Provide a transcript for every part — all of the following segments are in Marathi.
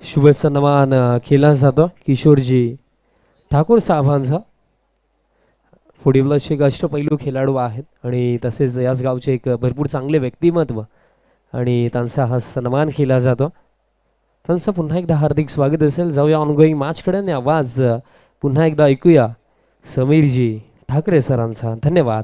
शुभ सन्मान केला जातो किशोरजी ठाकूर साहेबांचा. पुढील एक अष्टपैलू खेळाडू आहेत आणि तसेच याच गावचे एक भरपूर चांगले व्यक्तिमत्व आणि त्यांचा हा सन्मान केला जातो. त्यांचं पुन्हा एकदा हार्दिक स्वागत असेल. जाऊया ऑनगोईंग मॅचकडे आणि आवाज पुन्हा एकदा ऐकूया समीरजी ठाकरे सरांचा. धन्यवाद.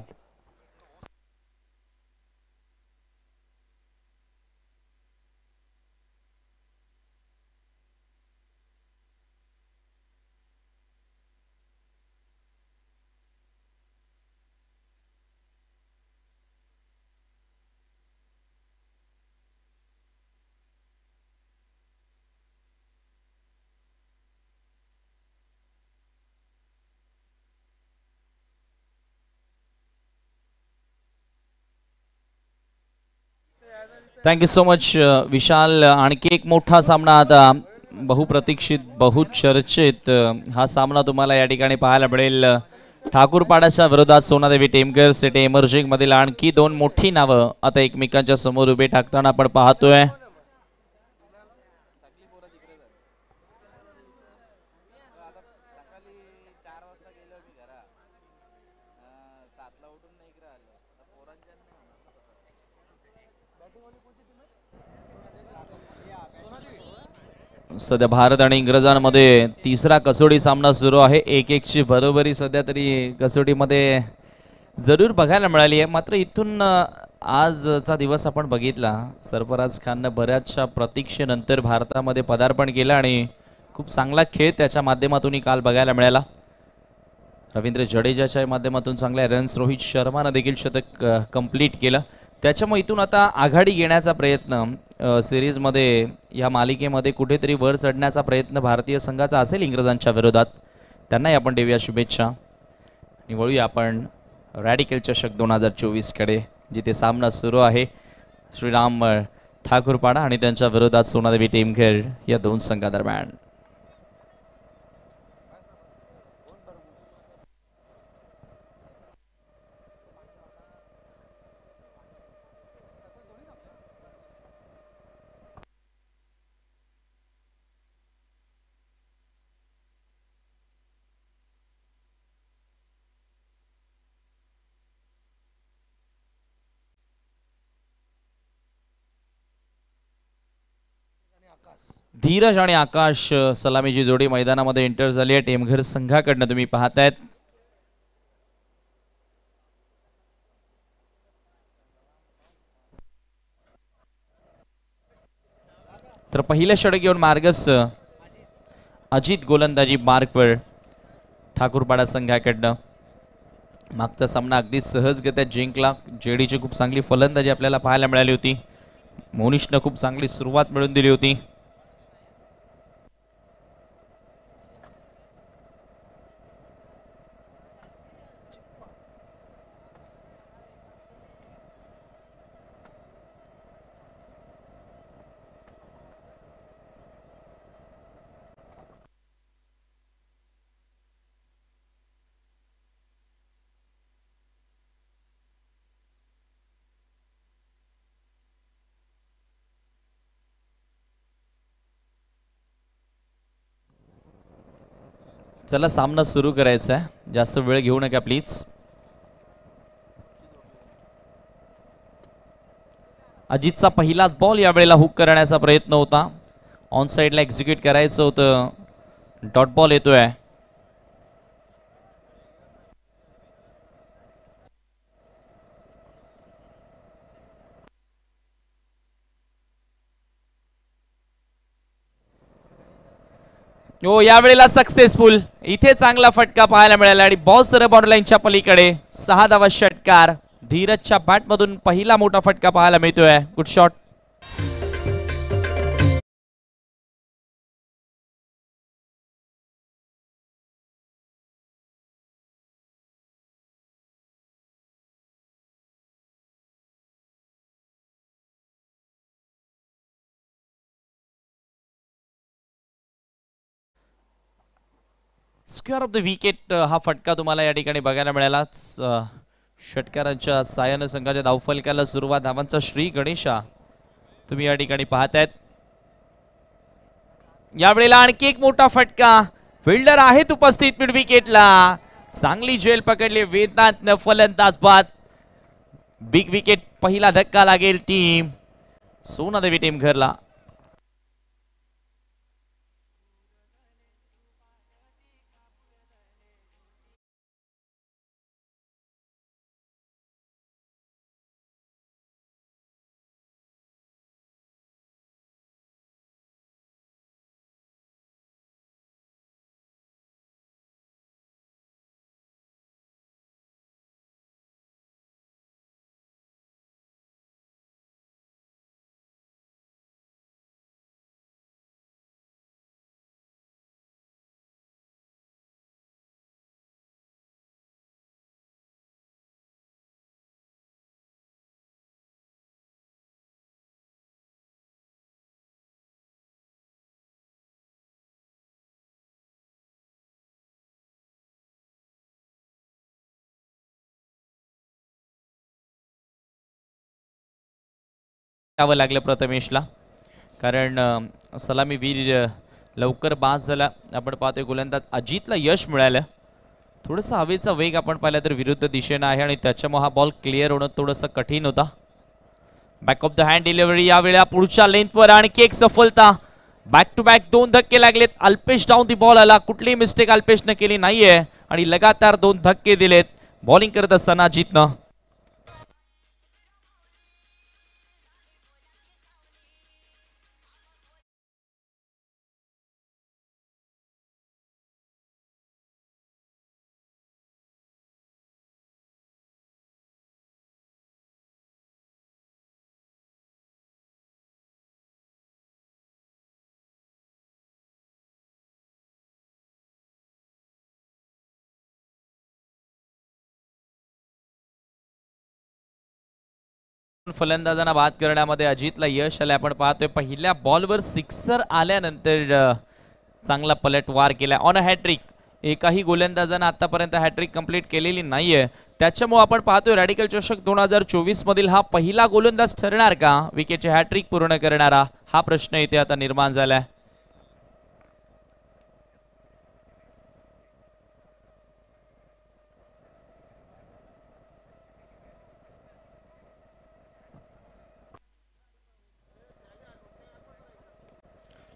थँक्यू सो मच विशाल. आणखी एक मोठा सामना आता बहुप्रतीक्षित बहुचर्चित हा सामना तुम्हाला या ठिकाणी पाहायला मिळेल. ठाकूरपाड्याच्या विरोधात सोनादेवी टेमकर सिटी एमर्जिंग मधील आणखी दोन मोठी नावं आता एकमेकांच्या समोर उभे ठाकताना आपण पाहतोय. सध्या भारत आणि इंग्रजांमध्ये तिसरा कसोटी सामना सुरू आहे. 1-1 ची बरोबरी सध्या तरी कसोटीमध्ये जरूर बघायला मिळाली आहे. मात्र इथून आजचा दिवस आपण बघितला, सरफराज खाननं बऱ्याचशा प्रतीक्षेनंतर भारतामध्ये पदार्पण केलं आणि खूप चांगला खेळ त्याच्या माध्यमातून काल बघायला मिळाला. रवींद्र जडेजाच्या माध्यमातून चांगल्या रन्स, रोहित शर्मानं देखील शतक कंप्लीट केलं. त्याच्यामुळे इथून आता आघाडी घेण्याचा प्रयत्न सिरीजमध्ये या मालिकेमध्ये कुठेतरी वर चढण्याचा प्रयत्न भारतीय संघाचा असेल इंग्रजांच्या विरोधात. त्यांनाही आपण देऊया शुभेच्छा. आणि वळूया आपण रॅडिकल चषक 2024 कडे, जिथे सामना सुरू आहे श्रीराम ठाकूरपाडा आणि त्यांच्या विरोधात सोनादेवी टेमकर या दोन संघादरम्यान. धीरज आणि आकाश सलामीची जोडी मैदानामध्ये एंटर झाली आहे टेमघर संघाकडनं. तुम्ही पाहतायत तर पहिलं षटक घेऊन मार्गस अजित गोलंदाजी मार्कवर ठाकूरपाडा संघाकडनं. मागचा सामना अगदी सहजगत्या जिंकला. जेडीची खूप चांगली फलंदाजी आपल्याला पाहायला मिळाली होती. मोनिशनं खूप चांगली सुरुवात मिळवून दिली होती. चला सामना सुरू करायचा आहे. जास्त वेळ घेऊ नका प्लीज. अजितचा पहिलाच बॉल यावेळेला हुक करण्याचा प्रयत्न होता. ऑन साइडला एक्झिक्यूट करायचं होतं. डॉट बॉल येतोय. हो, यावेळेला सक्सेसफुल. इथे चांगला फटका पाहायला मिळाला आणि बॉस बॉर्डरलाईनच्या पलीकडे 6 धावा षटकार. धीरजच्या बॅटमधून पहिला मोठा फटका पाहायला मिळतोय. Good shot. Square of the wicket हा फटका तुम्हाला या ठिकाणी बघायला मिळाला. षटकारांच्या साहाय्याने संघाच्या धावफलकाला सुरुवात. धावांचा श्री गणेशा तुम्ही या ठिकाणी पाहतायत. यावेळेला आणखी एक मोठा फटका, फिल्डर आहेत उपस्थित मिड विकेटला. चांगली झेल पकडली वेदांतनं फलंदाज बाद. बिग विकेट, पहिला धक्का लागेल टीम सोनादेवी टीम घरला. यावं लागलं प्रथमेशला, कारण सलामी वीर लवकर बाद झाला. आपण पाहतोय गोलंदाज अजितला यश मिळालं. थोडंसं हवेचा वेग आपण पाहिला तर विरुद्ध दिशेनं आहे आणि त्याच्यामुळे हा बॉल क्लिअर होणं थोडंसं कठीण होता. Back of the hand delivery, यावेळेला पुढच्या लेंथवर आणखी एक सफलता. बॅक टू बॅक 2 धक्के लागलेत. अल्पेश डाऊन दी बॉल आला, कुठलीही मिस्टेक अल्पेशनं केली नाहीये आणि लगातार 2 धक्के दिलेत बॉलिंग करत असताना अजितनं. फलंदाजांना बाद करण्यामध्ये अजितला यश आले. आपण पाहतोय पहिल्या बॉलवर सिक्सर आल्यानंतर चांगला पलटवार केला ऑन अ हॅट्रिक. एकाही गोलंदाजानं आतापर्यंत हॅट्रिक कंप्लीट केलेली नाहीये. त्याच्यामुळे आपण पाहतोय रॅडिकल चषक 2024 मधील हा पहिला गोलंदाज ठरणार का विकेटचे हॅट्रिक पूर्ण करणारा, हा प्रश्न इथे आता निर्माण झालाय.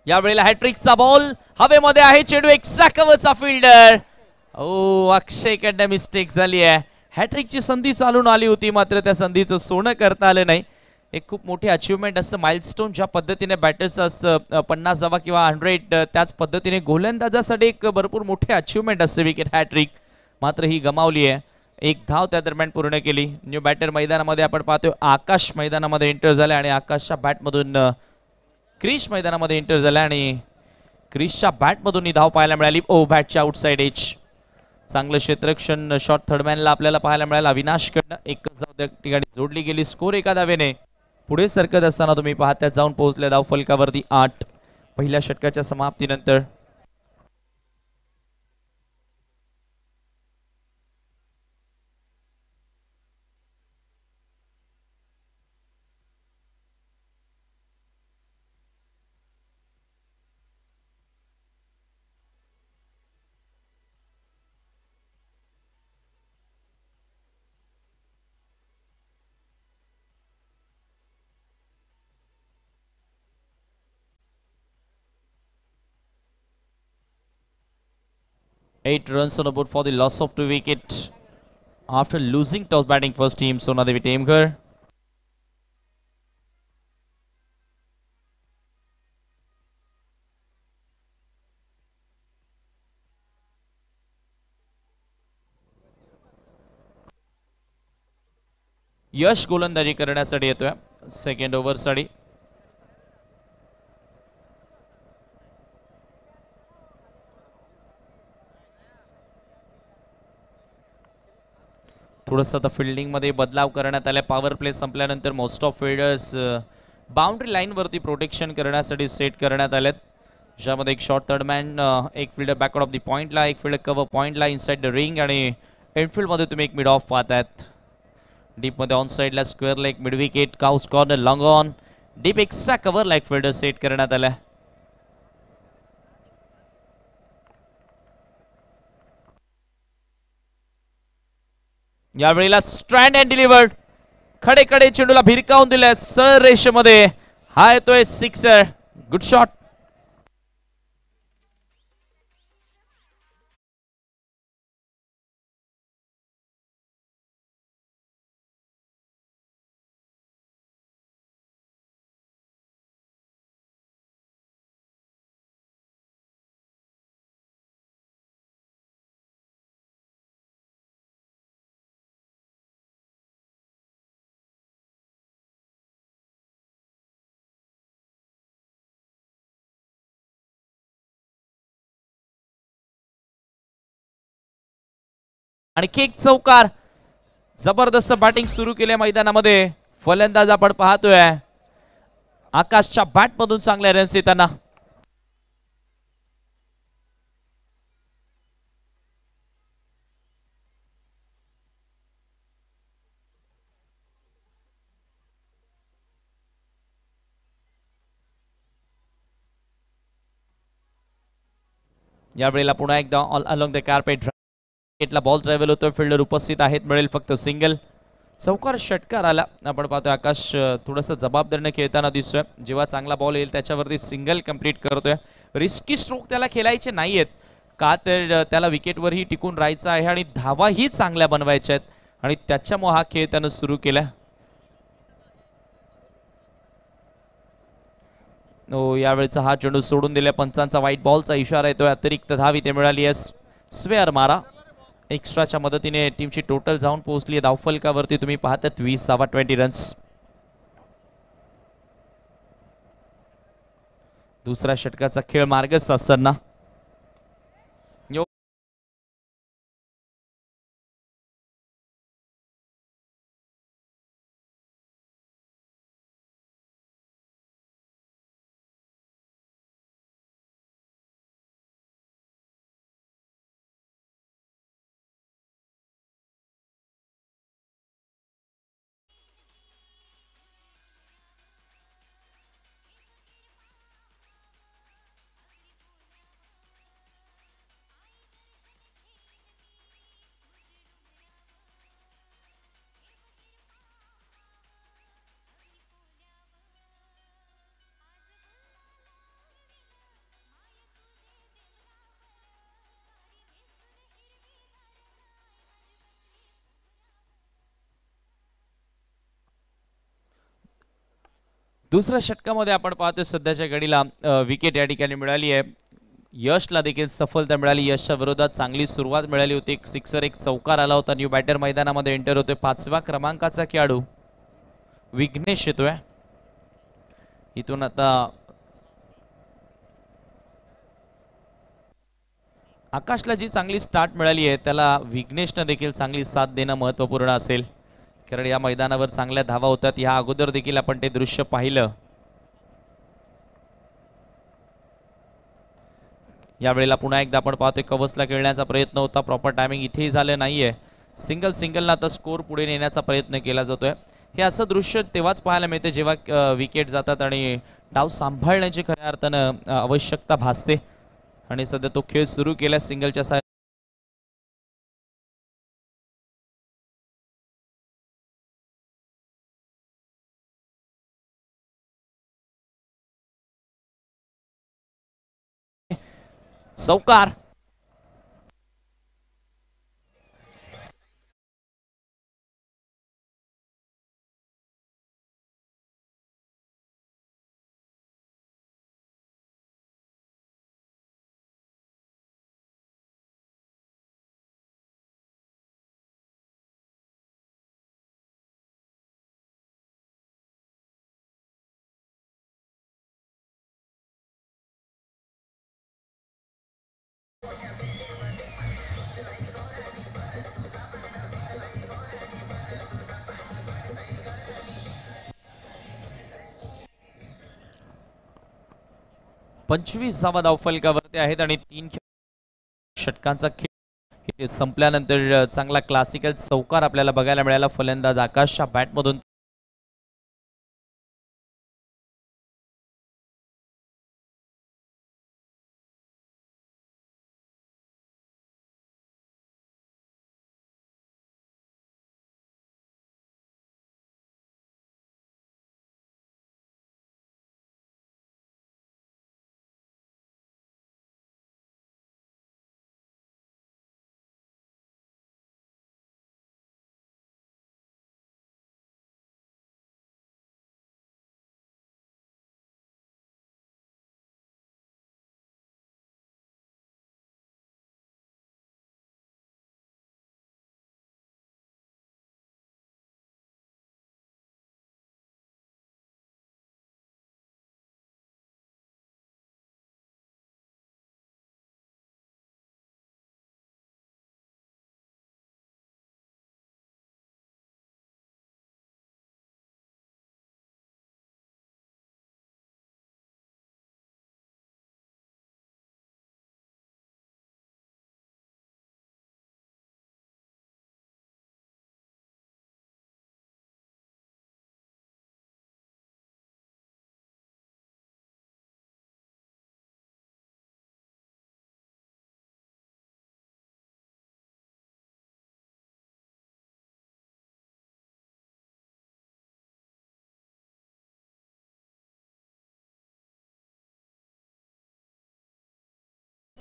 यावेळेला हॅट्रिकचा बॉल हवेमध्ये आहे, चेंडू एक्स्ट्रा कव्हरचा फिल्डर. ओ, अक्षयकडनं मिस्टेक झाली आहे. हॅट्रिकची संधी चालून आली होती, मात्र त्या संधीचं सोनं करता आलं नाही. एक खूप मोठी अचिव्हमेंट असतं, माइलस्टोन ज्या पद्धतीने बॅटर्स असतं 50 किंवा 100, त्याच पद्धतीने गोलंदाजासाठी एक भरपूर मोठी अचिव्हमेंट असते विकेट हॅट्रिक. मात्र ही गमावली आहे. 1 धाव त्या दरम्यान पूर्ण केली. न्यू बॅटर मैदानामध्ये आपण पाहतोय आकाश मैदानामध्ये एंटर झाला आणि आकाशच्या बॅटमधून क्रिश मैदानामध्ये एंटर झाला आणि क्रिशच्या बॅटमधून ही धाव पाहायला मिळाली. ओ, बॅटच्या आउटसाइड एज. चांगलं क्षेत्ररक्षण शॉट थर्डमॅनला आपल्याला पाहायला मिळाला अविनाशकडनं. एकच धाव त्या ठिकाणी जोडली गेली. स्कोर 1 धावेने पुढे सरकत असताना तुम्ही पाहत्यात जाऊन पोहोचले धाव फलकावरती 8 पहिल्या षटकाच्या समाप्तीनंतर. Eight runs on the board for the loss of 2 wickets after losing toss batting first team Sonadevi Temghar. यश गोलंदाजी करण्यासाठी येतोय सेकंड ओव्हर साठी. थोडंसं आता फिल्डिंग मध्ये बदलाव करण्यात आला. पॉवर प्ले संपल्यानंतर most of fielders boundary line वरती प्रोटेक्शन करण्यासाठी सेट करण्यात आलेत. ज्यामध्ये एक शॉर्ट थर्डमॅन, एक फिल्डर बॅकवर्ड ऑफ द पॉइंटला, एक फिल्डर कव्हर पॉइंटला इनसाइड द रिंग आणि इनफिल्ड मध्ये तुम्ही एक मिड ऑफ पाहतायत. डीप मध्ये ऑन साइडला स्क्वेअरला एक mid wicket, cow corner long on, deep extra कव्हरला एक फिल्डर सेट करण्यात आला. यावेळेला स्ट्रँड अँड डिलिव्हर्ड, खडे खडे चेंडूला भिरकावून दिलाय सरळ रेषेमध्ये. हा येतोय सिक्सर. Good shot. आणखी एक चौकार. जबरदस्त बॅटिंग सुरू केल्या मैदानामध्ये. फलंदाज आपण पाहतोय आकाशच्या बॅट मधून चांगल्या रन्स येताना. यावेळेला पुन्हा एकदा all along the carpet ball travel होतोय. फिल्डर उपस्थित आहेत. मिळेल फक्त सिंगल. चौकार षटकार आला. आपण पाहतोय आकाश थोडस जबाबदारीने खेळताना दिसतोय. जेव्हा चांगला बॉल येईल त्याच्यावरती सिंगल कंप्लीट करतोय. रिस्की स्ट्रोक त्याला खेळायचे नाहीयेत का तर त्याला विकेटवरही टिकून राहायचं आहे आणि धावाही चांगल्या बनवायच्या आहेत आणि त्याच्यामुळे हा खेळ त्यानं सुरू केला. यावेळेचा हा चेंडू सोडून दिला. पंचांचा व्हाईट बॉलचा इशारा येतोय. अतिरिक्त धाव इथे मिळाली आहे. स्वेअर मारा एक्स्ट्राच्या मदतीने टीमची टोटल जाऊन पोहोचली आहे धावफलकावरती. तुम्ही पाहतात 20 रन्स. दुसऱ्या षटकाचा खेळ मार्गस्थ असताना दुसऱ्या षटकामध्ये आपण पाहतोय सध्याच्या घडीला विकेट या ठिकाणी मिळाली आहे. यशला देखील सफलता मिळाली. यशच्या विरोधात चांगली सुरुवात मिळाली होती. एक सिक्सर एक चौकार आला होता. न्यू बॅटर मैदानामध्ये एंटर होतोय. 5व्या क्रमांकाचा खेळाडू विघ्नेश येतोय. इथून आता आकाशला जी चांगली स्टार्ट मिळाली आहे त्याला विघ्नेशनं देखील चांगली साथ देणं महत्वपूर्ण असेल कारण या मैदानावर चांगल्या धावा होतात. या अगोदर देखील आपण ते दृश्य पाहिलं. यावेळेला पुन्हा एकदा आपण पाहतोय कवचला खेळण्याचा प्रयत्न होता. प्रॉपर टायमिंग इथेही झालं नाहीये. सिंगलला आता स्कोर पुढे नेण्याचा प्रयत्न केला जातोय. हे असं दृश्य तेव्हाच पाहायला मिळते जेव्हा विकेट जातात आणि डाव सांभाळण्याची खऱ्या अर्थानं आवश्यकता भासते आणि सध्या तो खेळ सुरू केला सिंगलच्या साय चौकार. पंचवीस धावा धावफलकावरती आहेत आणि 3 षटकांचा खेळ संपल्यानंतर चांगला क्लासिकल चौकार आपल्याला बघायला मिळाला. फलंदाज आकाशच्या बॅटमधून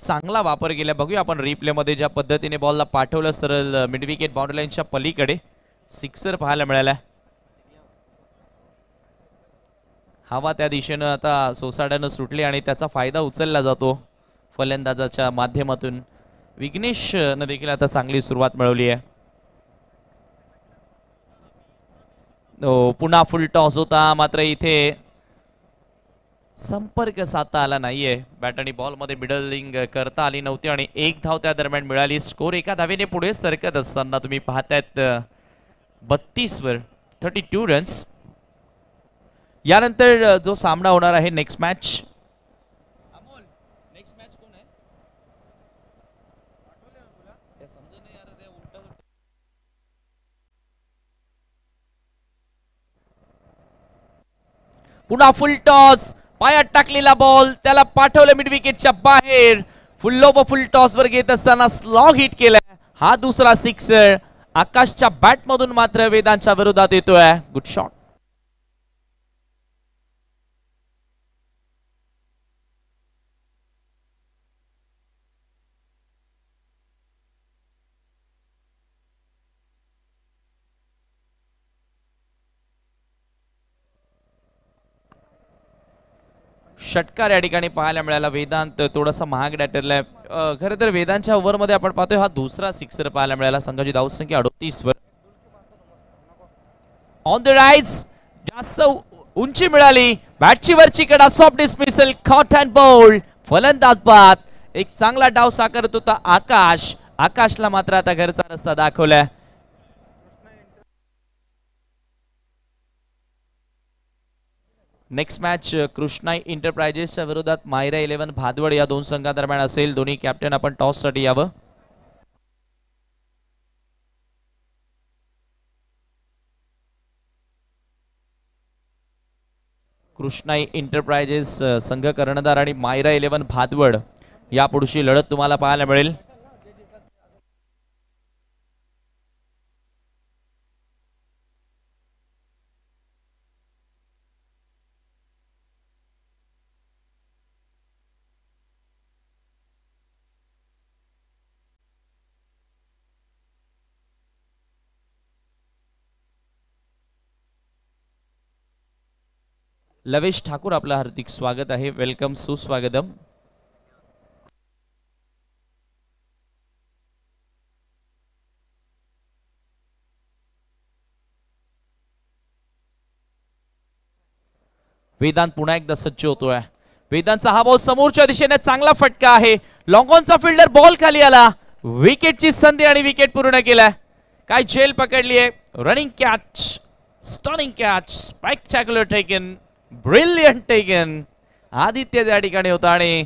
चांगला वापर केला. बघूया आपण रिप्ले मध्ये ज्या पद्धतीने बॉलला पाठवलं सरळ मिड विकेट बाउंड्री लाईनच्या पलीकडे सिक्सर पाहायला मिळाला. हवा त्या दिशेनं आता सोसाट्यानं सुटली आणि त्याचा फायदा उचलला जातो फलंदाजाच्या माध्यमातून. विघ्नेशनं देखील आता चांगली सुरुवात मिळवली आहे. पुन्हा फुल टॉस होता मात्र इथे संपर्क साधता आला नाहीये. बॅट आणि बॉल मध्ये मिडलिंग करता आली नव्हती आणि एक धाव त्या दरम्यान मिळाली. स्कोर एका धावेने पुढे सरकत असताना तुम्ही पाहतायत 32 वर 32 रन्स. यानंतर जो सामना होणार आहे नेक्स्ट मॅच पुन्हा फुल टॉस. पायात टाकलेला बॉल त्याला पाठवलं मिड विकेटच्या बाहेर. फुल टॉस वर घेत असताना स्लॉग हिट केलाय. हा दुसरा सिक्सर आकाशच्या बॅट मधून मात्र वेदांच्या विरोधात येतोय. Good shot. षटकार या ठिकाणी पाहायला मिळाला. वेदांत थोडासा महाग ठरलाय. खरं तर वेदांतच्या ओव्हर मध्ये आपण पाहतोय हा दुसरा सिक्सर पाहायला मिळाला. संघाची धावसंख्या 38 वर. ऑन द राईज जास्त उंची मिळाली. बॅटची वरची कडा soft dismissal caught and ball. फलंदाज बाद. एक चांगला डाव साकारत होता आकाश. आकाशला मात्र आता घरचा रस्ता दाखवलाय. नेक्स्ट मॅच कृष्णाई एंटरप्राइजेसच्या विरोधात मायरा 11 भादवड या दोन संघादरम्यान असेल. दोन्ही कॅप्टन आपण टॉस साठी यावं. कृष्णाई एंटरप्राइजेस संघ कर्णधार आणि मायरा 11 भादवड या पुढची लढत तुम्हाला पाहायला मिळेल. लवेश ठाकूर आपलं हार्दिक स्वागत आहे. वेलकम सुस्वागतम. वेदांत पुन्हा एकदा सज्ज होतोय. वेदांतचा हा बॉल समोरच्या दिशेने चांगला फटका आहे. लॉंग ऑनचा फिल्डर बॉल खाली आला. विकेटची संधी आणि विकेट पूर्ण केलाय. काय झेल पकडली आहे. Running catch, stunning catch, spectacular taken, brilliant taken. Aditya त्या ठिकाणी होता आणि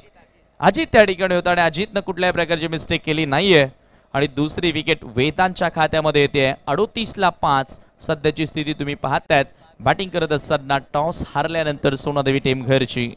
अजित त्या ठिकाणी होता आणि अजितनं कुठल्याही प्रकारची मिस्टेक केली नाहीये आणि दुसरी विकेट वेदांतच्या खात्यामध्ये येते. 38ला 5 सध्याची स्थिती तुम्ही पाहतायत. बॅटिंग करत असताना टॉस हारल्यानंतर सोनादेवी टीम घरची.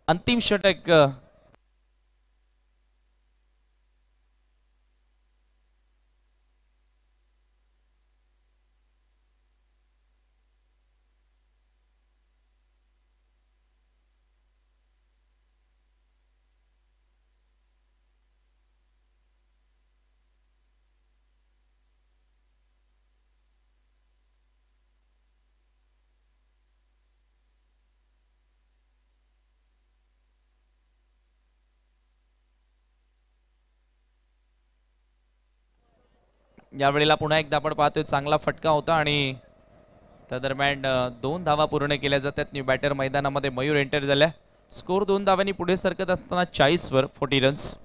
अंतिम षटक यावेळेला पुन्हा एकदा आपण पाहतोय चांगला फटका होता आणि त्या दरम्यान 2 धावा पूर्ण केल्या जातात. न्यू बॅटर मैदानामध्ये मयूर एंटर झाल्या. स्कोर 2 धावांनी पुढे सरकत असताना 40 वर 40 runs.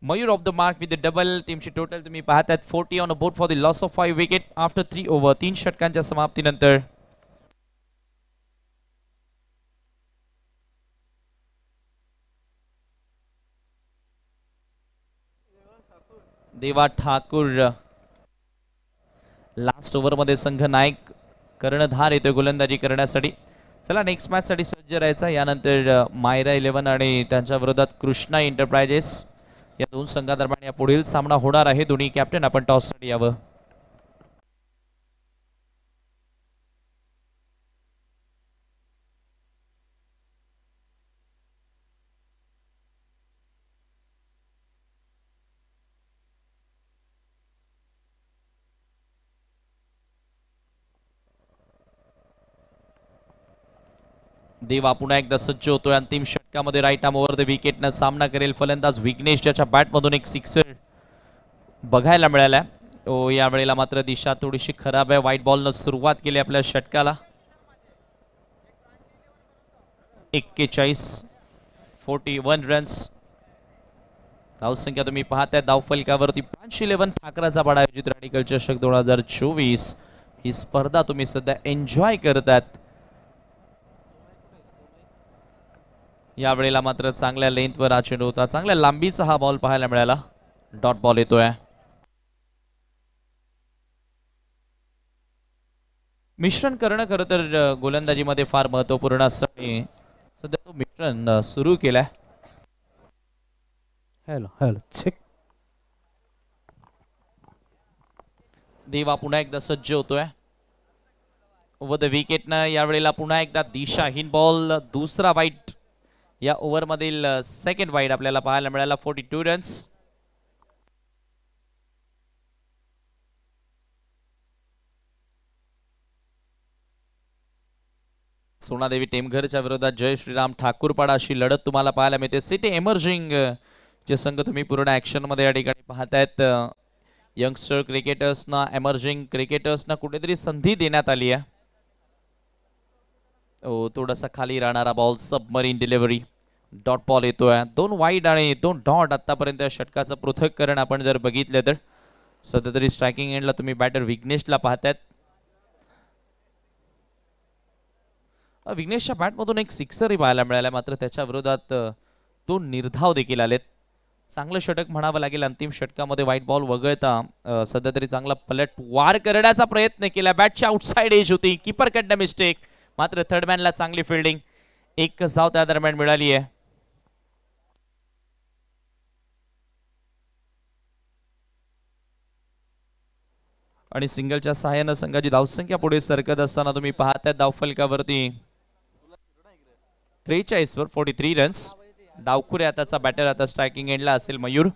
Mayur of the mark with the double. टीमची टोटल तुम्ही पाहतायत 40 on a board for the loss of 5 wicket after 3 over. 3 षटकांच्या समाप्तीनंतर. देवा ठाकूर लास्ट ओव्हर मध्ये संघ नायक कर्णधार येतोय गोलंदाजी करण्यासाठी. चला नेक्स्ट मॅच साठी सज्ज राहायचा. यानंतर मायरा 11 आणि त्यांच्या विरोधात कृष्णा एंटरप्राइजेस या दोन संघादरम्यान या पुढील सामना होणार आहे. दोन्ही कॅप्टन आपण टॉस साठी यावं. देवा पुन्हा एकदा सज्ज होतोय. अंतिम षटकामध्ये राईट आर्म ओव्हर द विकेटनं सामना करेल फलंदाज विघ्नेश, ज्याच्या बॅटमधून एक सिक्सर बघायला मिळाला. यावेळेला मात्र दिशा थोडीशी खराब आहे. व्हाईट बॉलनं सुरुवात केली आपल्या षटकाला. 41 41 रन्स धावसंख्या तुम्ही पाहताय. धावफलकावरती 511 ठाकराचा पाडा आयोजित राणीकल चषक 2024 ही स्पर्धा तुम्ही सध्या एन्जॉय करतात. यावेळेला मात्र चांगल्या लेंथवर हा चेंडू होता. चांगल्या लांबीचा हा बॉल पाहायला मिळाला. डॉट बॉल येतोय. मिश्रण करणं खरं तर गोलंदाजीमध्ये फार महत्वपूर्ण असतं. सध्या तो मिश्रण सुरू केलाय. Hello check. देवा पुन्हा एकदा सज्ज होतोय. ओव्हर द विकेटनं यावेळेला पुन्हा एकदा दिशाहीन बॉल. दुसरा वाईट या ओव्हर मधील सेकंड वाईट आपल्याला पाहायला मिळाला. 42 रन्स. सोनादेवी टेमघरच्या विरोधात जय श्रीराम ठाकूरपाडा अशी लढत तुम्हाला पाहायला मिळते. सिटी एमर्जिंग जे संघ तुम्ही पूर्ण ऍक्शन मध्ये या ठिकाणी पाहतायत. यंगस्टर क्रिकेटर्सना एमर्जिंग क्रिकेटर्सना कुठेतरी संधी देण्यात आली आहे. थोडासा खाली राहणारा ball submarine delivery. Dot ball येतोय. 2 वाईड आणि 2 डॉट. आतापर्यंत षटकाचं पृथक्करण आपण जर बघितलं तर सध्या तरी स्ट्रायकिंग एंडला तुम्ही बॅटर विघ्नेशला पाहतायत. विघ्नेशच्या बॅटमधून एक सिक्सरही पाहायला मिळाला. मात्र त्याच्या विरोधात 2 निर्धाव देखील आलेत. चांगलं षटक म्हणावं लागेल. अंतिम षटकामध्ये व्हाईट बॉल वगळता सध्या तरी चांगला पलट वार करण्याचा प्रयत्न केला. बॅटची आउटसाइड एज होती. कीपर कडनं मिस्टेक. मात्र थर्ड मॅनला चांगली फिल्डिंग. एक धाव त्या दरम्यान मिळाली आहे. आणि सिंगलच्या सहाय्यानं संघाची धावसंख्या पुढे सरकत असताना तुम्ही पाहताय धावफलकावरती 43 वर 43 रन्स. डावखुरे आताचा बॅटर. आता स्ट्रायकिंग एंडला असेल मयूर.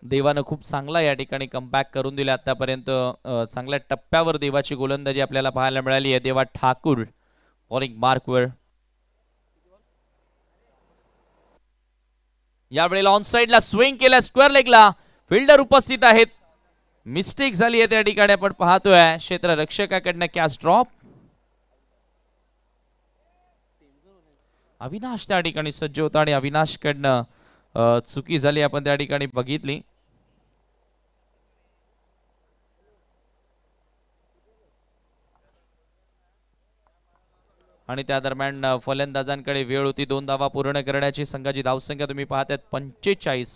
देवानं खूप चांगला या ठिकाणी कमबॅक करून दिला आतापर्यंत. चांगल्या टप्प्यावर देवाची गोलंदाजी आपल्याला पाहायला मिळाली आहे. देवा ठाकूर बॉलिंग मार्कवर. यावेळेला ऑन साइडला स्विंग केला. स्क्वेअर लेगला फिल्डर उपस्थित आहेत. मिस्टेक झाली आहे त्या ठिकाणी आपण पाहतोय. क्षेत्ररक्षकाकडनं कॅच ड्रॉप. अविनाश त्या ठिकाणी सज्ज होता आणि अविनाश कडनं चुकी झाली आपण त्या ठिकाणी बघितली. आणि त्या दरम्यान फलंदाजांकडे वेळ होती 2 धावा पूर्ण करण्याची. संघाची धावसंख्या तुम्ही पाहतायत 45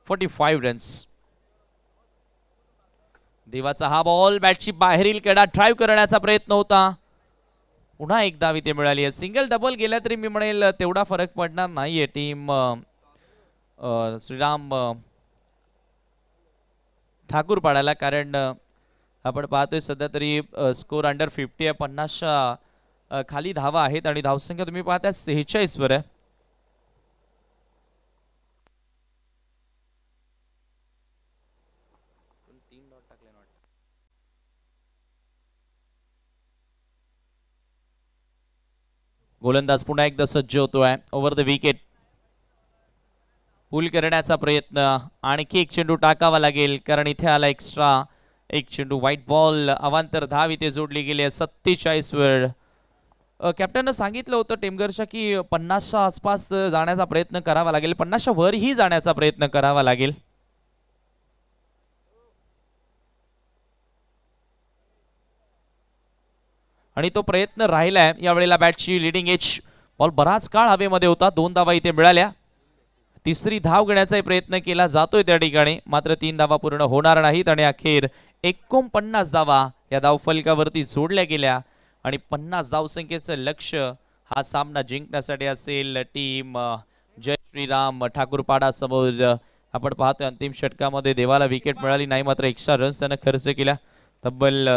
45 रन्स. देवाचा हा बॉल बॅटची बाहेरील कडा ड्राइव्ह करण्याचा प्रयत्न होता. पुन्हा एक धाव इथे मिळाली आहे. सिंगल डबल गेला तरी मी म्हणेल तेवढा फरक पडणार नाहीये. टीम श्रीराम ठाकूर पाडायला. कारण आपण पाहतोय सध्या तरी स्कोर अंडर 50 आहे. 50च्या खाली धावा आहेत आणि धावसंख्या तुम्ही पाहताय 46 वर आहे. गोलंदाज पुन्हा एकदा सज्ज होतोय. ओव्हर द विकेट पुल करण्याचा प्रयत्न. आणखी एक चेंडू टाकावा लागेल कारण इथे आला एक्स्ट्रा एक चेंडू. व्हाईट बॉल अवांतर धाव इथे जोडली गेली आहे 47 वर. कॅप्टननं सांगितलं होतं टेमघरच्या की 50च्या आसपास जाण्याचा प्रयत्न करावा लागेल. 50च्या वरही जाण्याचा प्रयत्न करावा लागेल. आणि तो प्रयत्न राहिलाय. यावेळेला बॅटची लिडिंग एज. बॉल बराच काळ हवेमध्ये होता. 2 धावा इथे मिळाल्या. तिसरी धाव घेण्याचा प्रयत्न केला जातोय त्या ठिकाणी, मात्र 3 धावा पूर्ण होणार नाहीत आणि अखेर 49 धावा या धावफलकावरती जोडल्या गेल्या आणि 50 धावसंख्येचं लक्ष्य हा सामना जिंकण्यासाठी असेल टीम जय श्रीराम ठाकूरपाडा समोर. आपण पाहतोय अंतिम षटकामध्ये देवाला विकेट मिळाली नाही, मात्र एक्स्ट्रा रन्स त्यानं खर्च केल्या. तब्बल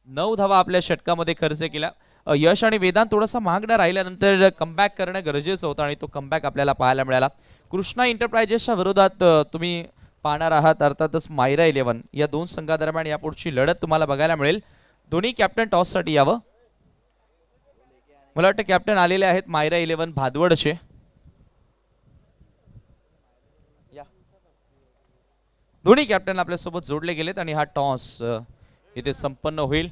9 धावा आपल्या षटकामध्ये खर्च केल्या. यश आणि वेदांत थोडासा महागडा राहिल्यानंतर कमबॅक करणं गरजेचं होतं आणि तो कमबॅक आपल्याला पाहायला मिळाला. कृष्णा एंटरप्राइजेसच्या विरोधात तुम्ही पाहणार आहात अर्थातच मायरा 11. या दोन संघादरम्यान यापुढची लढत तुम्हाला बघायला मिळेल. दोन्ही कॅप्टन टॉससाठी यावं. मला वाटतं कॅप्टन आलेले आहेत मायरा 11 भादवडचे. दोन्ही कॅप्टन आपल्यासोबत जोडले गेलेत आणि हा टॉस इथे संपन्न होईल.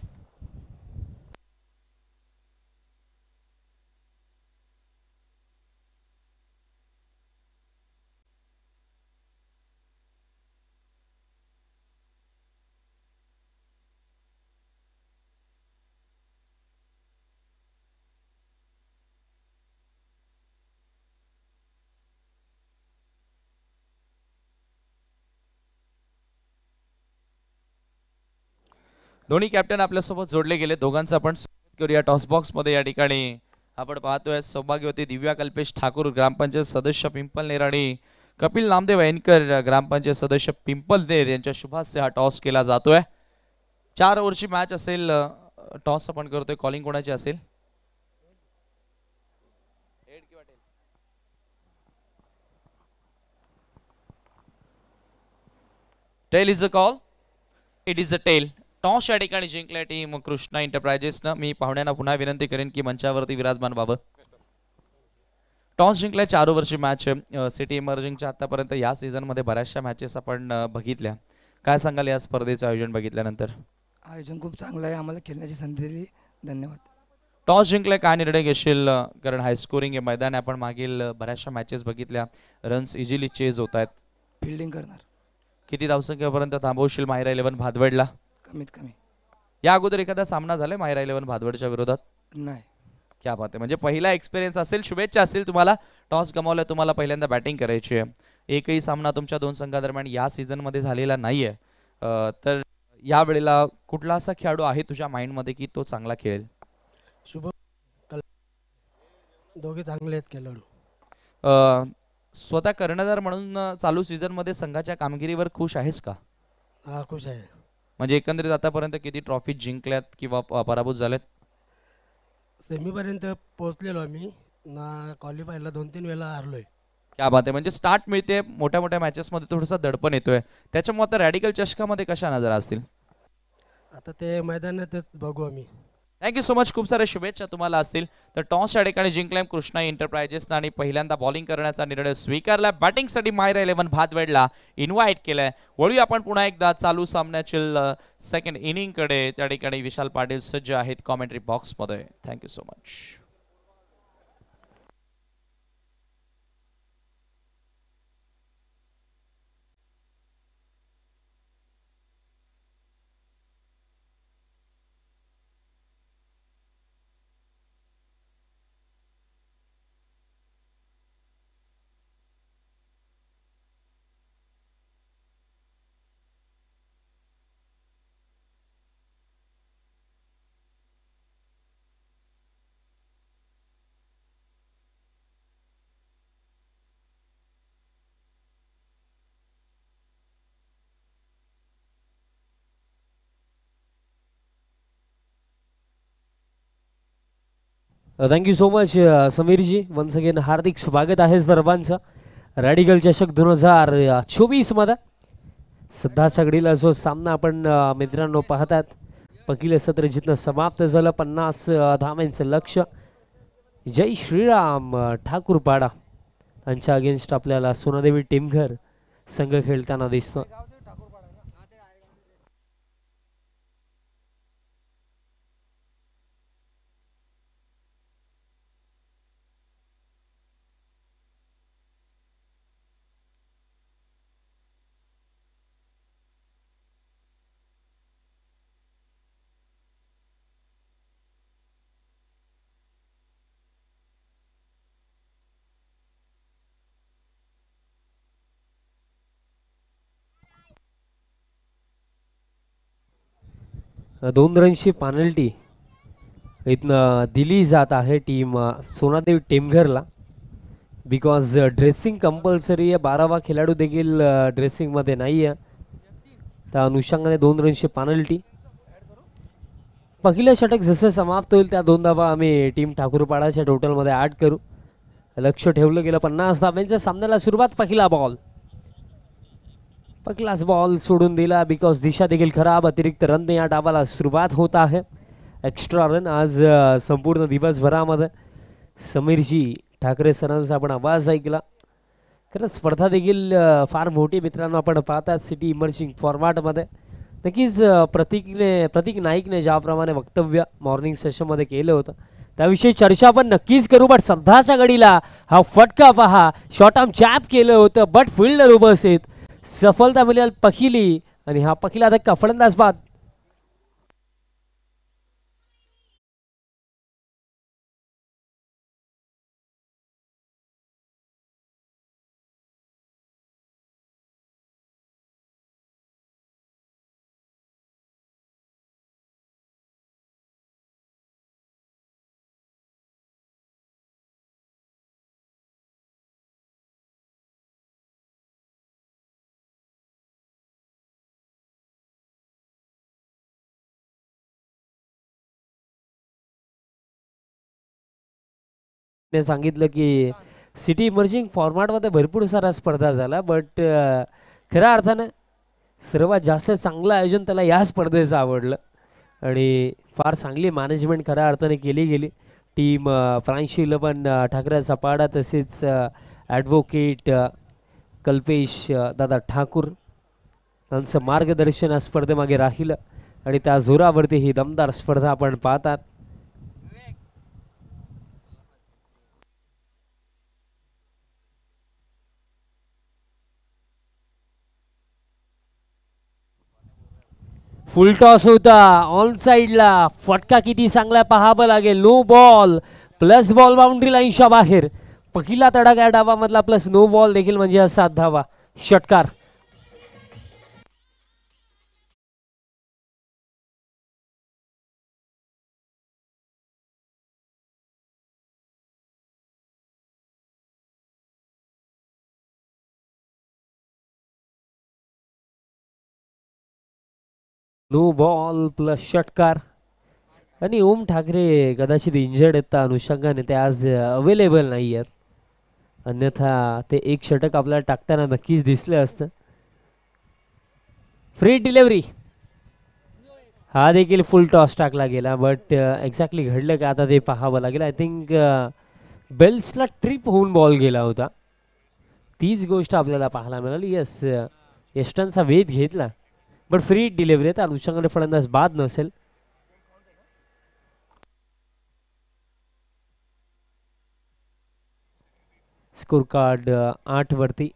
दोन्ही कॅप्टन आपल्यासोबत जोडले गेले. दोघांचं आपण स्वागत करूया टॉस बॉक्स मध्ये. या ठिकाणी आपण पाहतोय सौभाग्यवती दिव्या कल्पेश ठाकूर ग्रामपंचायत सदस्य पिंपलनेर आणि कपिल नामदेव ऐनकर ग्रामपंचायत सदस्य पिंपलनेर यांच्या शुभास्ते हा टॉस केला जातोय. 4 ओव्हरची मॅच असेल. टॉस आपण करतोय. कॉलिंग कोणाची असेल? Tail is a call. It is a tail. Toss या ठिकाणी जिंकल्या टीम कृष्णा एंटरप्राइजेसनं. मी पाहुण्यांना पुन्हा विनंती करेन की मंचावरती विराजमान व्हावं. टॉस जिंकल्या. 4 ओव्हरची मॅच. सिटी इमर्जिंगच्या आतापर्यंत या सीझन मध्ये बऱ्याचशा मॅचेस आपण बघितल्या. काय सांगाल या स्पर्धेचं आयोजन बघितल्यानंतर? आयोजन खूप चांगलं आहे. आम्हाला खेळण्याची संधी दिली. धन्यवाद. टॉस जिंकलाय, काय निर्णय घेशील? कारण हाय स्कोरिंग हे मैदान आहे. आपण मागील बऱ्याचशा मॅचेस बघितल्या. रन्स इझिली चेज होत आहेत. फिल्डिंग करणार. किती धावसंख्येपर्यंत थांबवशील मायरा 11 भादवडला? कमीत कमी. या अगोदर एखादा सामना झालाय मायरा 11 भादवडच्या विरोधात? नाही. क्या बात आहे. म्हणजे पहिला एक्सपिरियन्स असेल. शुभेच्छा असतील तुम्हाला. टॉस गमावला, तुम्हाला पहिल्यांदा बॅटिंग करायची आहे. एकही सामना तुमच्या दोन संघादरम्यान या सीझन मध्ये झालेला नाहीये. तर या वेळेला कुठला असा खेळाडू आहे तुझ्या माइंड मध्ये की तो चांगला खेळेल? शुभ. दोघे चांगले आहेत खेळाडू. स्वतः कर्णधार म्हणून चालू सीझन मध्ये संघाच्या कामगिरीवर खुश आहेस का? हा, खुश आहे. म्हणजे एकंदरीत आतापर्यंत किती ट्रॉफी जिंकल्यात किंवा पराभूत झाल्यात? सेमीपर्यंत पोहोचलेलो आम्ही ना. क्वालिफायला 2-3 वेळा हारलोय. क्या बात आहे. म्हणजे स्टार्ट मिळते. मोठ्या मोठ्या मॅचेस मध्ये थोडासा दडपण येतोय. त्याच्यामुळे आता रॅडिकल चषकामध्ये कशा नजर असतील? आता ते मैदानातच बघू आम्ही. Thank you so much. खूप साऱ्या शुभेच्छा तुम्हाला असतील. तर टॉस या ठिकाणी जिंकलाय कृष्णा एंटरप्राइजेसनं आणि पहिल्यांदा बॉलिंग करण्याचा निर्णय स्वीकारला. बॅटिंगसाठी मायरा 11 भादवडला इन्व्हाइट केलंय. वळूया आपण पुन्हा एकदा चालू सामन्यातील सेकंड इनिंग कडे. त्या ठिकाणी विशाल पाटील सज्ज आहेत कॉमेंट्री बॉक्स मध्ये. Thank you so much. Thank you so much Sameerji. Once again हार्दिक स्वागत आहे सर्वांचं रॅडिकल चषक 2024 मध्ये. सध्याच्या घडीला जो सामना आपण मित्रांनो पाहतात, पहिलं सत्र जिथं समाप्त झालं 50 धावांचं लक्ष. जय श्रीराम ठाकूरपाडा यांच्या अगेन्स्ट आपल्याला सोनादेवी टीमघर संघ खेळताना दिसतो. दोन रनची पेनल्टी इथनं दिली जात आहे टीम सोनादेवी टीमघरला. बिकॉज ड्रेसिंग कंपल्सरी आहे, 12वा खेळाडू देखील ड्रेसिंगमध्ये नाही आहे. त्या अनुषंगाने 2 रनची पेनल्टी. पहिलं षटक जसं समाप्त होईल त्या 2 धावा आम्ही टीम ठाकूरपाडाच्या टोटलमध्ये ॲड करू. लक्ष ठेवलं गेलं 50 धावांच्या सामन्याला सुरुवात. पहिला बॉल, पहिलाच बॉल सोडून दिला बिकॉज दिशा देखील खराब. अतिरिक्त रन या डावाला सुरुवात होत आहे. एक्स्ट्रा रन आज संपूर्ण दिवसभरामध्ये. समीरजी ठाकरे सरांचा आपण आवाज ऐकला. कारण स्पर्धा देखील फार मोठी मित्रांनो आपण पाहतात सिटी इमर्जिंग फॉर्मॅटमध्ये. नक्कीच प्रतीक नाईकने ज्याप्रमाणे वक्तव्य मॉर्निंग सेशनमध्ये केलं होतं त्याविषयी चर्चा आपण नक्कीच करू. बट सध्याच्या घडीला हा फटका पहा, शॉर्ट आर्म चॅप केलं होतं बट फिल्डर उपस्थित. सफलता मिळेल पहिली आणि हा पहिला धक्का फलंदाज बाद. ने सांगितलं की सिटी इमर्जिंग फॉर्मॅटमध्ये भरपूर सारा स्पर्धा झाला बट खऱ्या अर्थानं सर्वात जास्त चांगलं आयोजन त्याला या स्पर्धेचं आवडलं आणि फार चांगली मॅनेजमेंट खऱ्या अर्थाने केली गेली. टीम फ्रान्सी 11 ठाकरे सपाडा तसेच ॲडव्होकेट कल्पेश दादा ठाकूर यांचं मार्गदर्शन या स्पर्धेमागे राहिलं आणि त्या जोरावरती ही दमदार स्पर्धा आपण पाहतात. फुल टॉस होता ऑन साइडला. फटका किती चांगला पाहावं लागेल. No ball plus ball boundary लाईनच्या बाहेर. पहिला तडाखा या डावामधला प्लस नो बॉल देखील म्हणजे 7 धावा. षटकार. नो बॉल प्लस षटकार. आणि ओम ठाकरे कदाचित इंजर्ड आहेत त्या अनुषंगाने ते आज अवेलेबल नाही आहेत. अन्यथा ते एक षटक आपल्याला टाकताना नक्कीच दिसलं असतं. Free delivery. हा देखील फुल टॉस टाकला गेला बट एक्झॅक्टली घडलं का आता ते पाहावं लागेल. आय थिंक बेल्सला ट्रिप होऊन बॉल गेला होता. तीच गोष्ट आपल्याला पाहायला मिळाली. यस यष्टनचा वेध घेतला बट फ्री डिलिव्हरी त्या अनुषंगाने फलंदाज बाद नसेल. स्कोर कार्ड 8 वरती.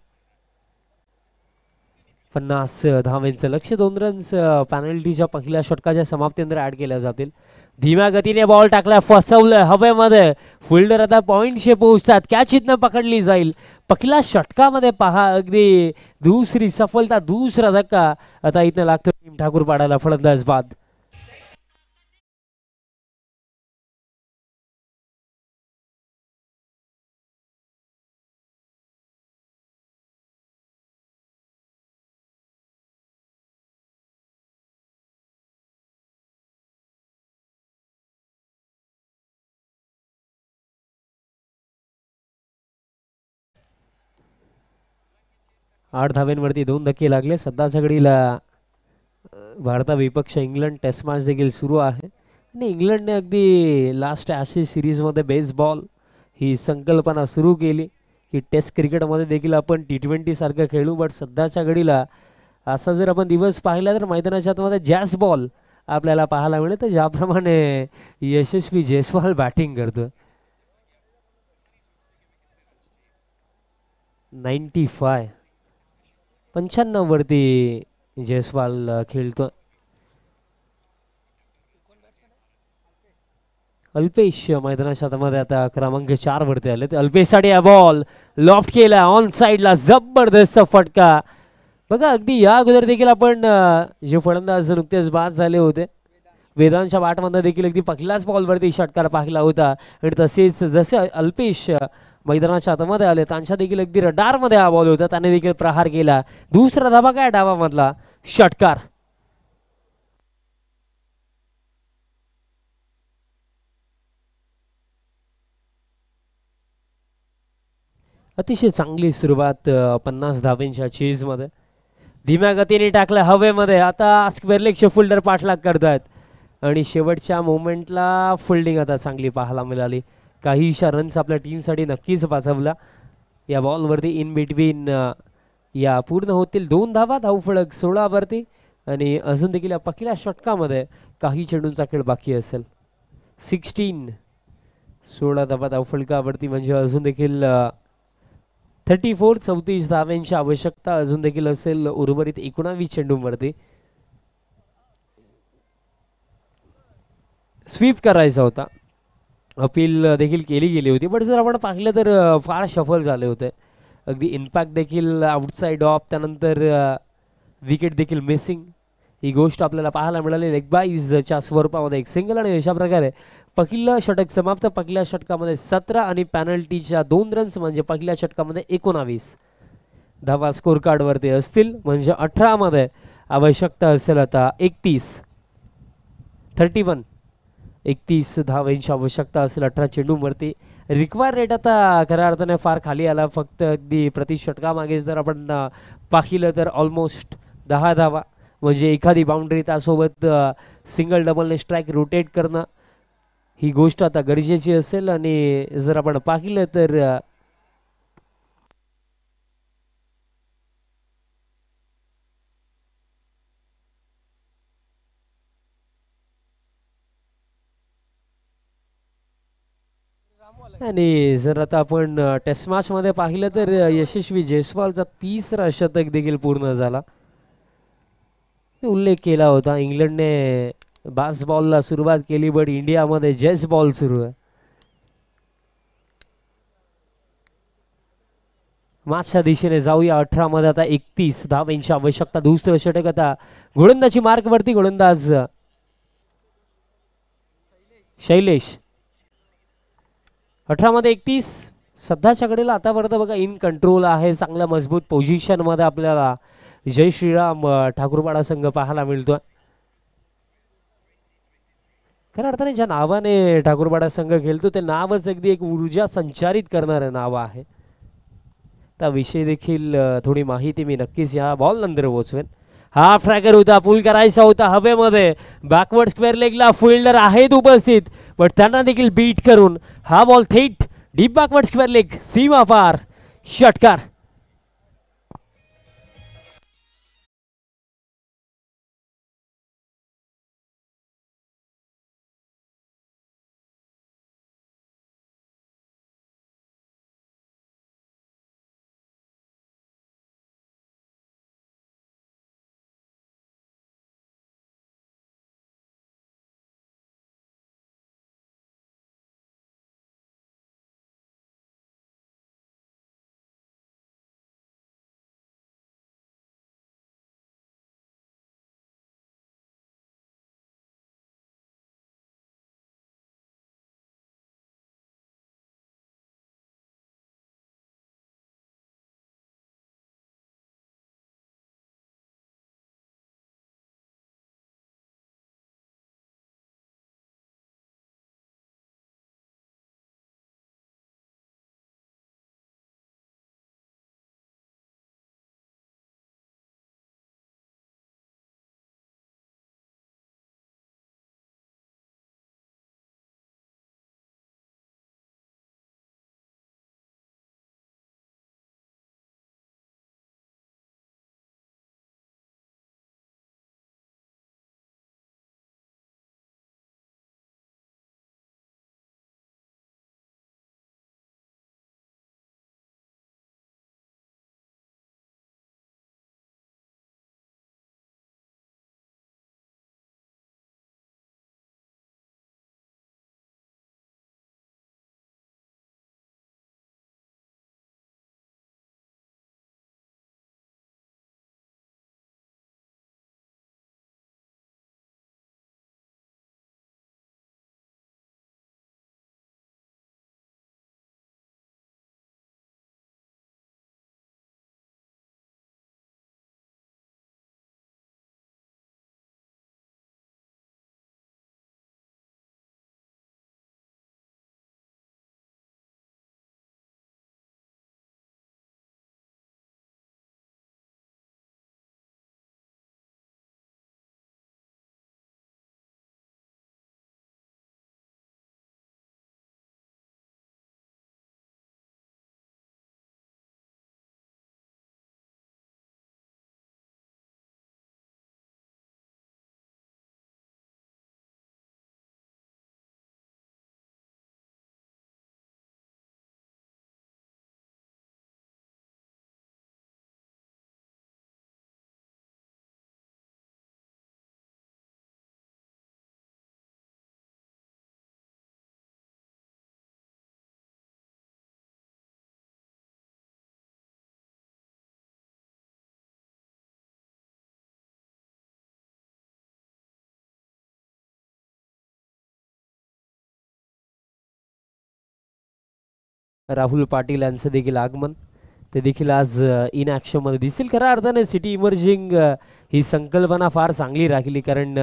50 धावांचं लक्ष. 2 रन्स पेनल्टीच्या पहिल्या षटकाच्या समाप्तीनंतर ऍड केल्या जातील. धीम्या गतीने बॉल टाकला, फसवलं हवेमध्ये. फिल्डर आता पॉइंटशी पोहोचतात. कॅच इथनं पकडली जाईल. पहिल्या षटकामध्ये पहा अगदी दुसरी सफलता, दुसरा धक्का आता इथनं लागतो टीम ठाकूरपाडाला. फलंदाज बाद. 8 धाव्यांवरती 2 धक्के लागले. सध्याच्या घडीला भारताविपक्ष इंग्लंड टेस्ट मॅच देखील सुरू आहे आणि इंग्लंडने अगदी लास्ट ॲशेस सिरीजमध्ये बेसबॉल ही संकल्पना सुरू केली की टेस्ट क्रिकेटमध्ये देखील आपण T20 सारखं खेळू. बट सध्याच्या घडीला असा जर आपण दिवस पाहिला तर मैदानाच्या आतमध्ये जॅस बॉल आपल्याला पाहायला मिळतं, ज्याप्रमाणे यशस्वी जयस्वाल बॅटिंग करतो. 95 वरती जयस्वाल खेळतो. अल्पेश मैदानाच्या आतमध्ये आता क्रमांक 4 वरती आले. तर अल्पेशसाठी हा बॉल लॉफ्ट केला ऑन साइडला, जबरदस्त फटका. बघा अगदी या अगोदर देखील आपण जे फलंदाज नुकतेच बाद झाले होते वेदांच्या बाटमध्ये देखील अगदी पहिल्याच बॉलवरती षटकार पाहिला होता आणि तसेच जसे अल्पेश मैदानाच्या आतमध्ये आले त्यांच्या देखील अगदी रडारमध्ये हा बॉल होता, त्याने देखील प्रहार केला. दुसरा धावा काय डावामधला षटकार. अतिशय चांगली सुरुवात 50 धाव्यांच्या चेजमध्ये. धीम्या गतीने टाकलं हवेमध्ये. आता स्क्वेअर लेगचे फिल्डर पाठलाग करतात आणि शेवटच्या मोमेंटला फिल्डिंग आता चांगली पाहायला मिळाली. काहीशा रन्स आपल्या टीमसाठी नक्कीच वाचवला. या बॉलवरती इन बिटवीन या पूर्ण होतील 2 धावा. धावफलक 16 वरती आणि अजून देखील या पहिल्या षटकामध्ये काही चेंडूंचा खेळ बाकी असेल. 16 धावा धावफलकावरती म्हणजे अजून देखील 34 धाव्यांची आवश्यकता अजून देखील असेल उर्वरित 19 चेंडूंवरती. स्वीप करायचा होता, अपील देखील केली गेली होती, बट जर आपण पाहिलं तर फार सफल झाले होते. अगदी इम्पॅक्ट देखील आउटसाइड ऑफ, त्यानंतर विकेट देखील मिसिंग ही गोष्ट आपल्याला पाहायला मिळाली. लेग बाईजच्या स्वरूपामध्ये एक सिंगल आणि अशा प्रकारे पहिलं षटक समाप्त. पहिल्या षटकामध्ये 17 आणि पॅनल्टीच्या 2 रन्स म्हणजे पहिल्या षटकामध्ये 19 धावा स्कोर कार्डवरती असतील. म्हणजे 18 मध्ये आवश्यकता असेल आता 31 धावांची आवश्यकता असेल 18 चेंडूंवरती. रिक्वायर रेट आता खऱ्या अर्थाने फार खाली आला. फक्त अगदी प्रति षटकामागे जर आपण पाहिलं तर ऑलमोस्ट 10 धावा म्हणजे एखादी बाउंड्री, त्यासोबत सिंगल डबलने स्ट्राईक रोटेट करणं ही गोष्ट आता गरजेची असेल. आणि जर आपण पाहिलं तर आणि जर आता आपण टेस्ट मॅच मध्ये पाहिलं तर यशस्वी जयस्वालचा 3रा शतक देखील पूर्ण झाला. उल्लेख केला होता इंग्लंडने बास बॉलला सुरुवात केली, बट इंडियामध्ये जैस बॉल सुरू आहे. मॅचच्या दिशेने जाऊया. 18 मध्ये आता 31 धावांची आवश्यकता. दुसरं षटक आता गोलंदाजी मार्क वरती. गोलंदाज शैलेश. 18 मध्ये 31. सध्याच्या घडीला आतापर्यंत बघा इन कंट्रोल आहे, चांगल्या मजबूत पोझिशन मध्ये आपल्याला जय श्रीराम ठाकूरपाडा संघ पाहायला मिळतोय. खऱ्या अर्थाने ज्या नावाने ठाकूरपाडा संघ खेळतो ते नावच अगदी एक ऊर्जा संचारित करणारं नाव आहे. त्याविषयी देखील थोडी माहिती मी नक्कीच या बॉल नंतर पोहोचवेन. हा ट्रॅकर होता, पुल करायचा होता हवेमध्ये. बॅकवर्ड स्क्वेअर लेगला फिल्डर आहेत उपस्थित, बट त्यांना देखील बीट करून हा बॉल थेट डीप बॅकवर्ड स्क्वेअर लेग सीमा पार षटकार. राहुल पाटील यांचं देखील आगमन, ते देखील आज इन ॲक्शनमध्ये दिसेल. खऱ्या अर्थाने सिटी इमर्जिंग ही संकल्पना फार चांगली राखली, कारण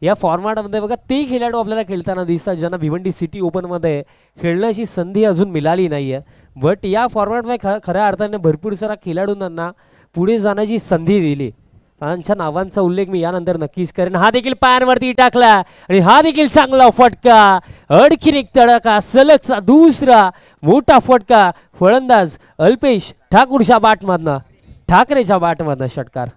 या फॉर्मॅटमध्ये बघा ते खेळाडू आपल्याला खेळताना दिसतात ज्यांना भिवंडी सिटी ओपनमध्ये खेळण्याची संधी अजून मिळाली नाही आहे. बट या फॉर्मॅटमध्ये खऱ्या अर्थाने भरपूर सारा खेळाडूंना पुढे जाण्याची संधी दिली. त्यांच्या नावांचा उल्लेख मी यानंतर नक्कीच करेन. हा देखील पायांवरती टाकला आणि हा देखील चांगला फटका, आणखीन एक तडका, सलगचा दुसरा मोठा फटका. फलंदाज अल्पेश ठाकूरच्या बॅटमधनं, ठाकरेच्या बॅटमधनं षटकार.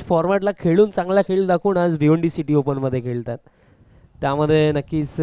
फॉर्मॅटला खेळून चांगला खेळ दाखवून आज भिवंडी सिटी ओपनमध्ये खेळतात. त्यामध्ये नक्कीच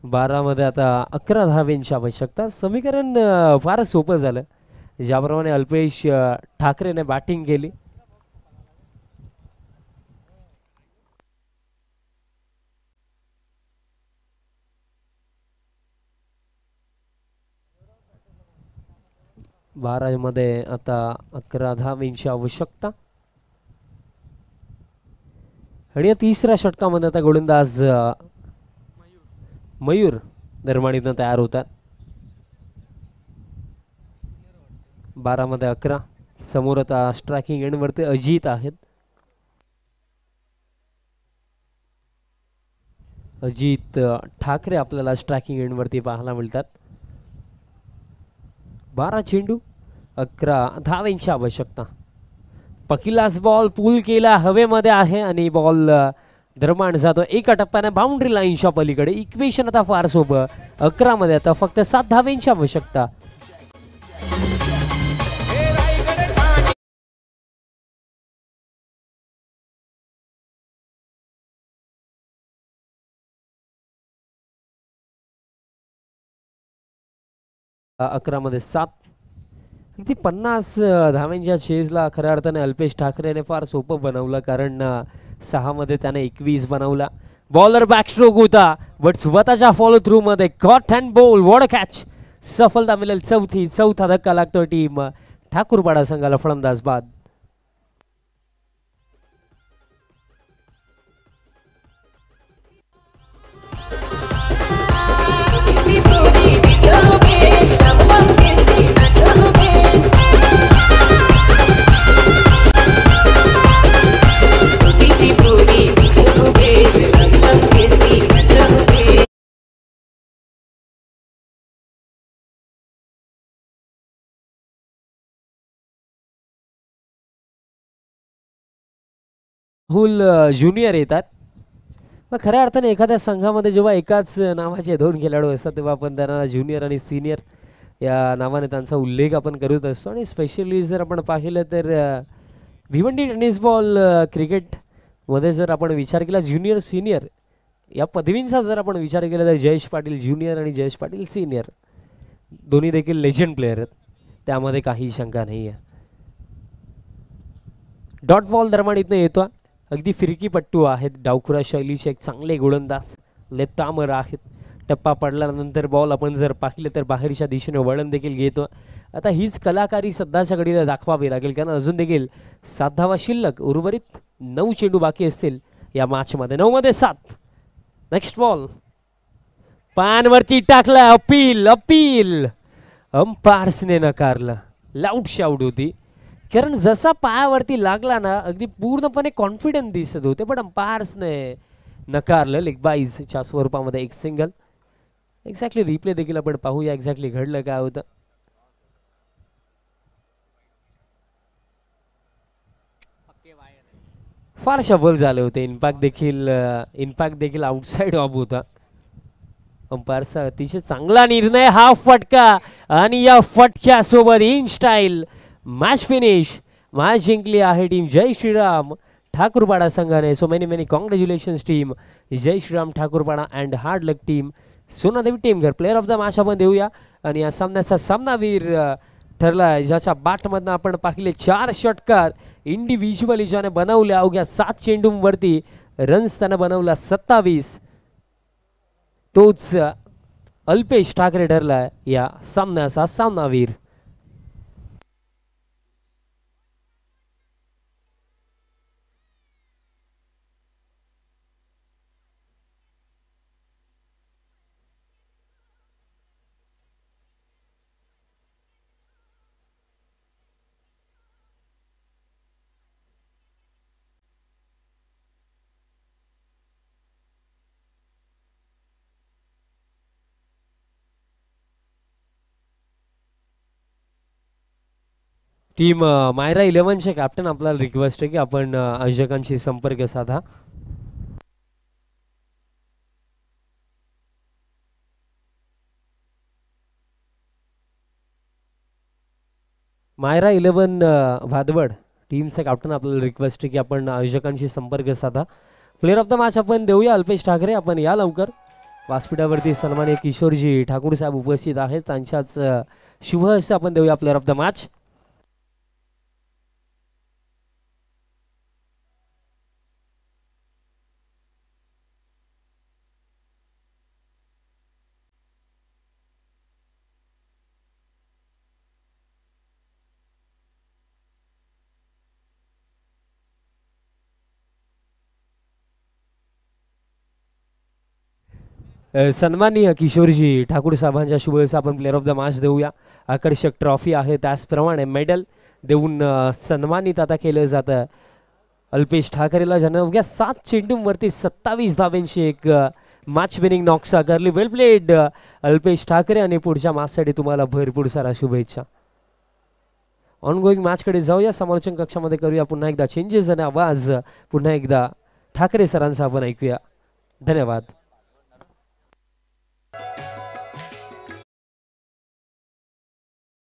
12 मध्ये आता 11 धावेंची आवश्यकता. समीकरण फारच सोपं झालं. ज्याप्रमाणे अल्पेश ठाकरेने बॅटिंग केली, मध्ये आता 11 धावेंची आवश्यकता. आणि या तिसऱ्या षटकामध्ये आता गोलंदाज मयूर निर्माणीतनं तयार होतात. 12 मध्ये 11. समोर आता स्ट्रायकिंग एंडवरती अजित आहेत. अजित ठाकरे आपल्याला स्ट्रायकिंग एंडवरती पाहायला मिळतात. 12 चेंडू 11 धावेंची आवश्यकता. पहिलाच बॉल पूल केला, हवेमध्ये आहे आणि बॉल दरम्यान जातो एका टप्प्याने बाउंड्री लाईनच्या पलीकडे. इक्वेशन आता फार सोपं. 11 मध्ये आता फक्त 7 धावेंची आवश्यकता. मध्ये 7. अगदी 50 धाव्यांच्या चेजला खऱ्या अर्थाने अल्पेश ठाकरेने फार सोपं बनवलं, कारण 6 मध्ये त्याने 21 बनवला. बॉलर बॅकस्ट्रोक होता, बट स्वतःच्या फॉलो थ्रू मध्ये cot and ball, what a catch. सफलता मिळेल. चौथा धक्का लागतो टीम ठाकूरपाडा संघाला फलंदाज बाद. राहुल ज्युनियर येतात. मग खऱ्या अर्थाने एखाद्या संघामध्ये जेव्हा एकाच नावाचे 2 खेळाडू असतात तेव्हा आपण त्यांना ज्युनियर आणि सिनियर या नावाने त्यांचा उल्लेख आपण करत असतो. आणि स्पेशली जर आपण पाहिलं तर भिवंडी टेनिस बॉल क्रिकेटमध्ये जर आपण विचार केला ज्युनियर सिनियर या पदवींचा जर आपण विचार केला तर जयेश पाटील ज्युनियर आणि जयेश पाटील सिनियर दोन्ही देखील लेजंड प्लेयर आहेत, त्यामध्ये काही शंका नाही आहे. डॉट बॉल दरम्यान इथनं येतो. अगदी फिरकी पट्टू आहेत. डावखुरा शैलीचे एक चांगले गोलंदाज लेफ्ट आर्मर आहेत. टप्पा पडल्यानंतर बॉल आपण जर पाहिलं तर बाहेरच्या दिशेने वळण देखील घेतो. आता हीच कलाकारी सध्याच्या घडीला दाखवावी लागेल, कारण अजून देखील 7 धावा शिल्लक. उर्वरित 9 चेंडू बाकी असतील या मॅचमध्ये. 9 मध्ये 7. नेक्स्ट बॉल पायांवरती टाकला. अपील अंपायर्सने नकारलं. लाऊड शाऊट होती. कारण जसा पायावरती लागला ना अगदी पूर्णपणे कॉन्फिडंट दिसत होते, पण अंपायर्सने नकारलं. लेगबाईजच्या स्वरूपामध्ये एक सिंगल. एक्झॅक्टली रिप्ले देखील आपण पाहूया एक्झॅक्टली घडलं काय होतं. फार शफल झाले होते. इम्पॅक्ट देखील आउटसाइड ऑफ होता. अंपायरचा अतिशय चांगला निर्णय. हा फटका आणि या फटक्यासोबत in style match finish. Match जिंकली आहे टीम जय श्रीराम ठाकूरपाडा संघाने. So many congratulations team Jai Shriram Thakurpada and hard luck team Sonadevi Teamghar. Player of the match आपण देऊया आणि या सामन्याचा सामनावीर ठरला ज्याच्या बॅटमधनं आपण पाहिले 4 षटकार इंडिव्हिज्युअली ज्याने बनवल्या. अवघ्या 7 चेंडूंवरती रन्स त्याने बनवला 27. तोच अल्पेश ठाकरे ठरला या सामन्याचा सामनावीर. टीम मायरा 11चे कॅप्टन आपल्याला रिक्वेस्ट आहे की आपण आयोजकांशी संपर्क साधा. मायरा 11 भादवड टीमचा कॅप्टन आपल्याला रिक्वेस्ट आहे की आपण आयोजकांशी संपर्क साधा. प्लेअर ऑफ द मॅच आपण देऊया अल्पेश ठाकरे. आपण या लवकर. व्यासपीठावरती सन्माननीय किशोरजी ठाकूर साहेब उपस्थित आहेत. त्यांच्याच शुभ हस्ते आपण देऊया प्लेअर ऑफ द मॅच. सन्माननीय किशोरजी ठाकूर साहेबांच्या शुभेच्छा आपण प्लेअर ऑफ द मॅच देऊया. आकर्षक ट्रॉफी आहे त्याचप्रमाणे मेडल देऊन सन्मानित आता केलं जातं अल्पेश ठाकरेला ज्यानं अवघ्या 7 चेंडूंवरती 27 धाब्यांची एक मॅच विनिंग नॉक साकारली. वेल प्लेड अल्पेश ठाकरे आणि पुढच्या मॅचसाठी तुम्हाला भरपूर सारा शुभेच्छा. ऑनगोईंग मॅचकडे जाऊया. समालोचन कक्षामध्ये करूया पुन्हा एकदा चेंजेस आणि आवाज पुन्हा एकदा ठाकरे सरांचा आपण ऐकूया. धन्यवाद.